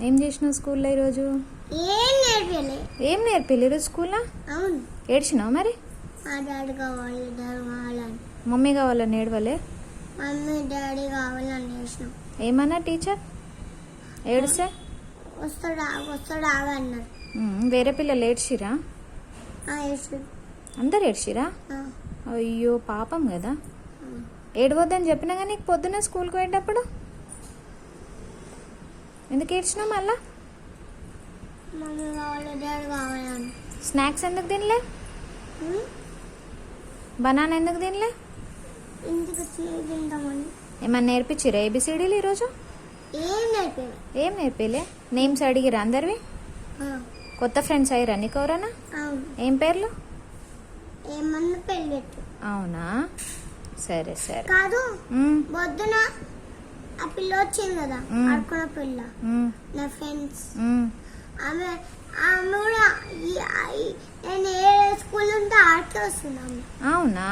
ఏం చేసినావు స్కూల్లో ఈరోజు? ఏం నేర్పిల్లు ఈరోజు స్కూల్లో? అవును. ఏడ్చినావు మరి? మా డాడీ కావాలని. మమ్మీ కావాలని ఏడవలే? మమ్మీ డాడీ కావాలని చేసినాం. ఏమన్నా టీచర్ ఏడిస్తే? వస్తాడా అన్నారు. వేరే పిల్లలు ఏడ్చిరా? అందరు ఏడ్చిరా? అయ్యో పాపం కదా. ఏడవద్దని చెప్పినా కానీ నీకు పొద్దున్న స్కూల్కి పోయేటప్పుడు ఎందుకు ఏడ్చినావు మళ్ళా? మమ్మీ కావాలి డాడీ కావాలని. స్నాక్స్ ఎందుకు తినలే? బనానా ఎందుకు తినలే? ఇంటికి తింటామని. ఏమన్నా నేర్పించిరా ఏబిసిడీలు ఈరోజు? ఏం నేర్పిలే? నేమ్స్ అడిగిరా అందరివి? కొత్త ఫ్రెండ్స్ అయ్యారా నీకు ఎవరన్నా? ఏం పేర్లు? ఏమన్నా పేర్లు పెట్టు. అవునా, సరే సరే. కాదు, పొద్దున ఆ పిల్ల వచ్చింది కదా, ఆడుకున్న పిల్ల, నా ఫ్రెండ్స్. ఆమె కూడా నేను ఏ స్కూల్ ఉంటే ఆడికే వస్తున్నాము. అవునా?